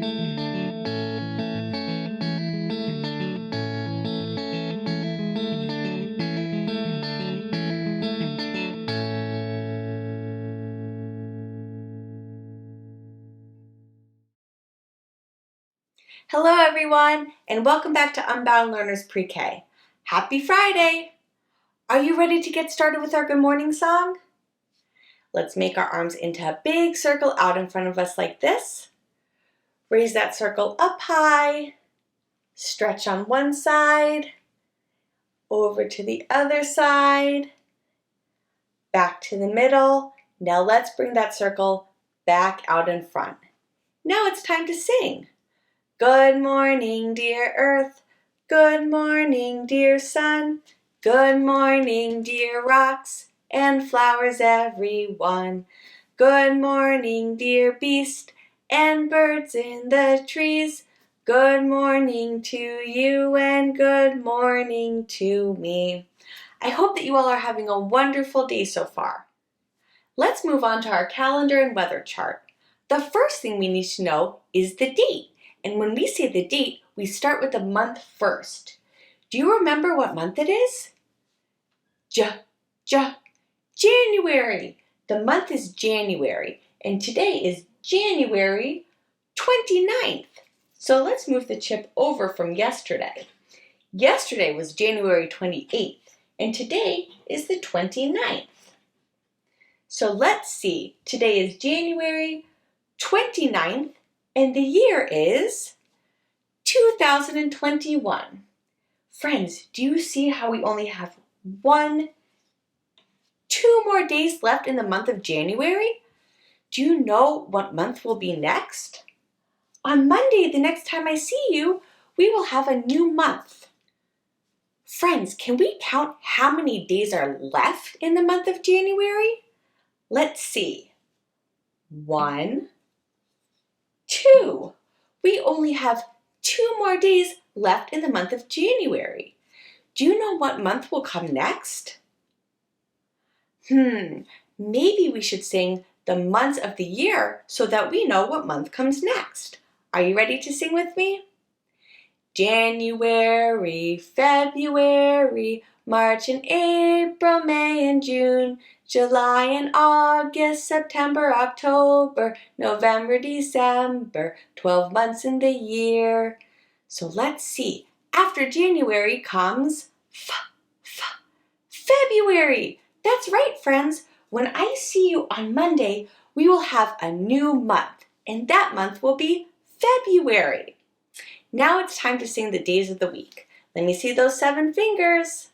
Hello everyone, and welcome back to Unbound Learners Pre-K. Happy Friday! Are you ready to get started with our good morning song? Let's make our arms into a big circle out in front of us like this. Raise that circle up high. Stretch on one side. Over to the other side. Back to the middle. Now let's bring that circle back out in front. Now it's time to sing. Good morning, dear earth. Good morning, dear sun. Good morning, dear rocks and flowers, everyone. Good morning, dear beast and birds in the trees. Good morning to you and good morning to me. I hope that you all are having a wonderful day so far. Let's move on to our calendar and weather chart. The first thing we need to know is the date. And when we say the date, we start with the month first. Do you remember what month it is? January. The month is January, and today is January 29th. So let's move the chip over from yesterday. Yesterday was January 28th, and today is the 29th. So let's see. Today is January 29th, and the year is 2021. Friends, do you see how we only have 2 more days left in the month of January? Do you know what month will be next? On Monday, the next time I see you, we will have a new month. Friends, can we count how many days are left in the month of January? Let's see. 1, 2. We only have 2 more days left in the month of January. Do you know what month will come next? Maybe we should sing the months of the year so that we know what month comes next. Are you ready to sing with me? January, February, March and April, May and June, July and August, September, October, November, December, 12 months in the year. So let's see. After January comes February. That's right, friends. When I see you on Monday, we will have a new month, and that month will be February. Now it's time to sing the days of the week. Let me see those 7 fingers.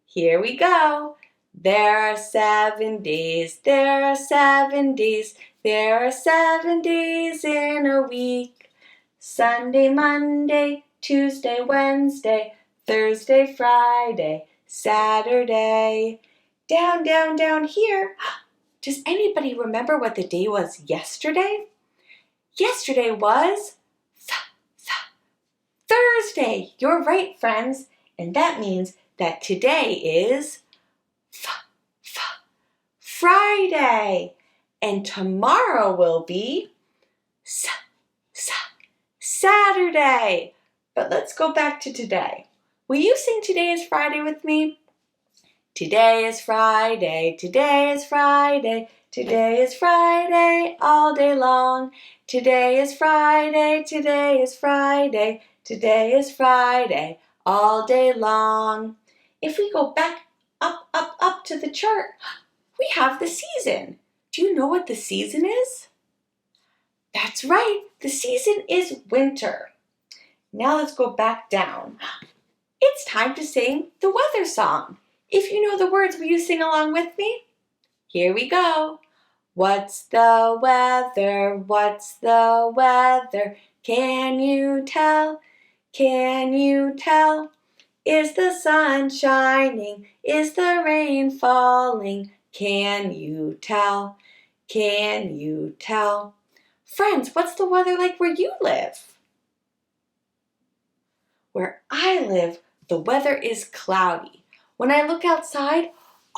Here we go. There are 7 days, there are 7 days, there are 7 days in a week. Sunday, Monday, Tuesday, Wednesday, Thursday, Friday, Saturday. Down, down, down here. Does anybody remember what the day was yesterday? Yesterday was Thursday. You're right, friends. And that means that today is Friday. And tomorrow will be Saturday. But let's go back to today. Will you sing Today is Friday with me? Today is Friday, today is Friday, today is Friday all day long. Today is Friday, today is Friday, today is Friday all day long. If we go back up to the chart, we have the season. Do you know what the season is? That's right, the season is winter. Now let's go back down. It's time to sing the weather song. If you know the words, will you sing along with me? Here we go. What's the weather? What's the weather? Can you tell? Can you tell? Is the sun shining? Is the rain falling? Can you tell? Can you tell? Friends, what's the weather like where you live? Where I live, the weather is cloudy. When I look outside,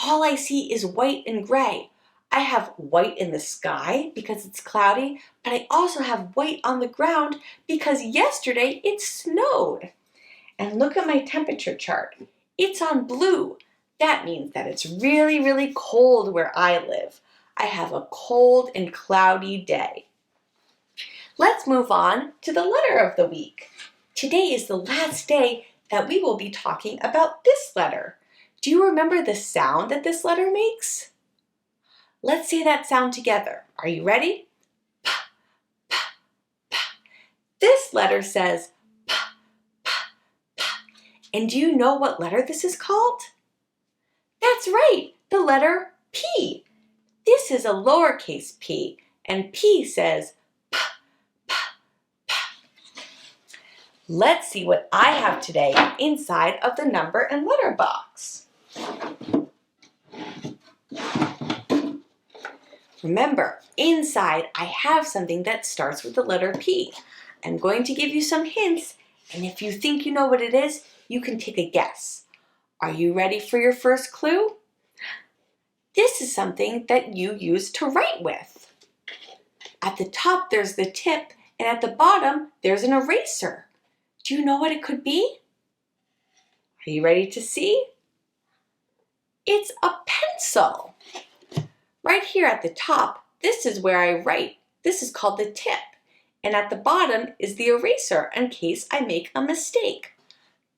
all I see is white and gray. I have white in the sky because it's cloudy, but I also have white on the ground because yesterday it snowed. And look at my temperature chart. It's on blue. That means that it's really, really cold where I live. I have a cold and cloudy day. Let's move on to the letter of the week. Today is the last day that we will be talking about this letter. Do you remember the sound that this letter makes? Let's say that sound together. Are you ready? P, p, p. This letter says p, p, p. And do you know what letter this is called? That's right, the letter P. This is a lowercase p, and P says p, p, p. Let's see what I have today inside of the number and letter box. Remember, inside I have something that starts with the letter P. I'm going to give you some hints, and if you think you know what it is, you can take a guess. Are you ready for your first clue? This is something that you use to write with. At the top there's the tip, and at the bottom there's an eraser. Do you know what it could be? Are you ready to see? It's a pencil. Right here at the top, this is where I write. This is called the tip. And at the bottom is the eraser in case I make a mistake.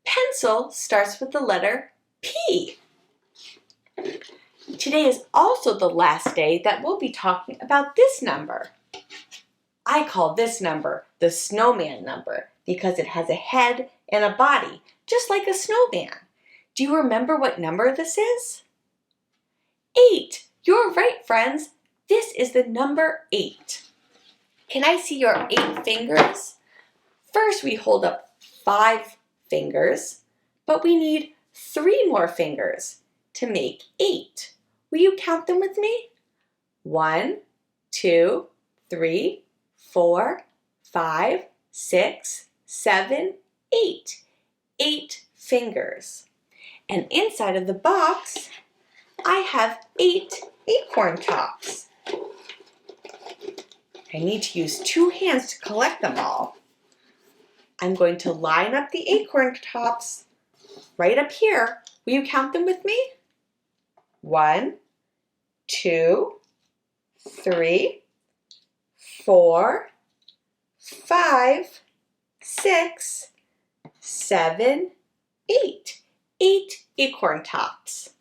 Pencil starts with the letter P. Today is also the last day that we'll be talking about this number. I call this number the snowman number because it has a head and a body, just like a snowman. Do you remember what number this is? 8. You're right, friends. This is the number 8. Can I see your 8 fingers? First, we hold up 5 fingers, but we need 3 more fingers to make 8. Will you count them with me? 1, 2, 3, 4, 5, 6, 7, 8. 8 fingers. And inside of the box, I have 8 acorn tops. I need to use 2 hands to collect them all. I'm going to line up the acorn tops right up here. Will you count them with me? 1, 2, 3, 4, 5, 6, 7, 8. 8 acorn tops.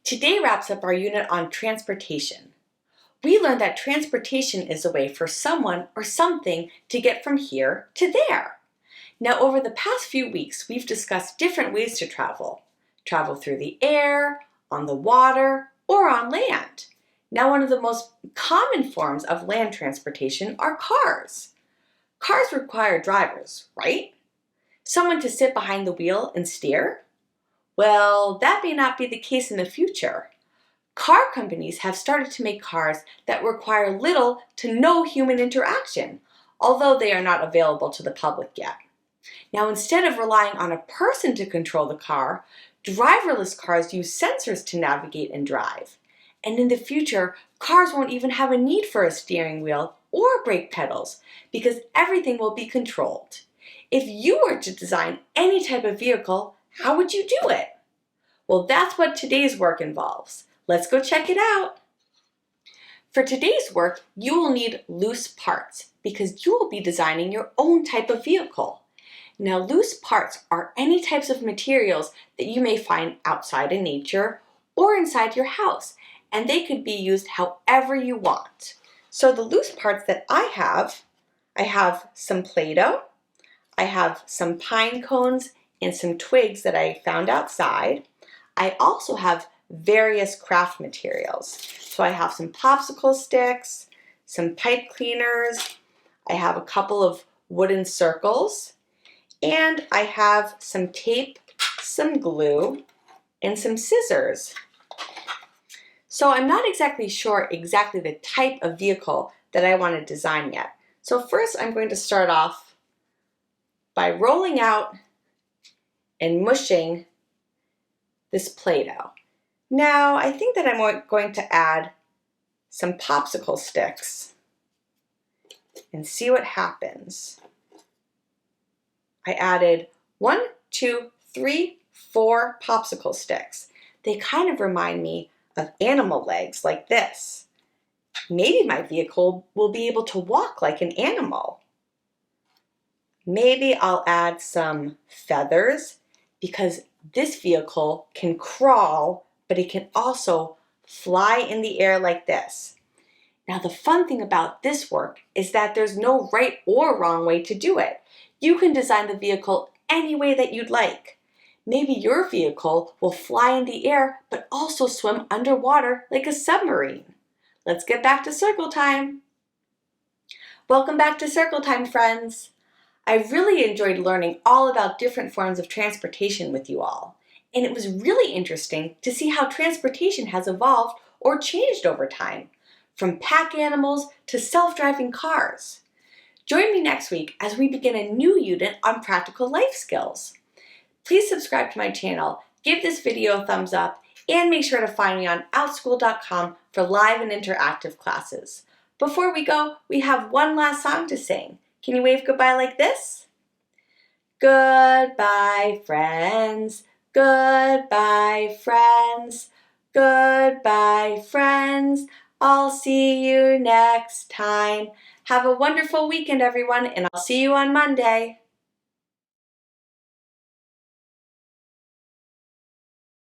Today wraps up our unit on transportation. We learned that transportation is a way for someone or something to get from here to there. Now, over the past few weeks, we've discussed different ways to travel. Travel through the air, on the water, or on land. Now, one of the most common forms of land transportation are cars. Cars require drivers, right? Someone to sit behind the wheel and steer? Well, that may not be the case in the future. Car companies have started to make cars that require little to no human interaction, although they are not available to the public yet. Now, instead of relying on a person to control the car, driverless cars use sensors to navigate and drive. And in the future, cars won't even have a need for a steering wheel or brake pedals because everything will be controlled. If you were to design any type of vehicle, how would you do it? Well, that's what today's work involves. Let's go check it out. For today's work, you will need loose parts because you will be designing your own type of vehicle. Now, loose parts are any types of materials that you may find outside in nature or inside your house, and they could be used however you want. So the loose parts that I have some Play-Doh, I have some pine cones and some twigs that I found outside. I also have various craft materials. So I have some popsicle sticks, some pipe cleaners, I have a couple of wooden circles, and I have some tape, some glue, and some scissors. So I'm not exactly sure the type of vehicle that I want to design yet. So first I'm going to start off by rolling out and mushing this Play-Doh. Now, I think that I'm going to add some popsicle sticks and see what happens. I added 1, 2, 3, 4 popsicle sticks. They kind of remind me of animal legs like this. Maybe my vehicle will be able to walk like an animal. Maybe I'll add some feathers because this vehicle can crawl, but it can also fly in the air like this. Now, the fun thing about this work is that there's no right or wrong way to do it. You can design the vehicle any way that you'd like. Maybe your vehicle will fly in the air, but also swim underwater like a submarine. Let's get back to circle time. Welcome back to circle time, friends. I really enjoyed learning all about different forms of transportation with you all. And it was really interesting to see how transportation has evolved or changed over time, from pack animals to self-driving cars. Join me next week as we begin a new unit on practical life skills. Please subscribe to my channel, give this video a thumbs up, and make sure to find me on outschool.com for live and interactive classes. Before we go, we have one last song to sing. Can you wave goodbye like this? Goodbye, friends. Goodbye, friends. Goodbye, friends. I'll see you next time. Have a wonderful weekend, everyone, and I'll see you on Monday.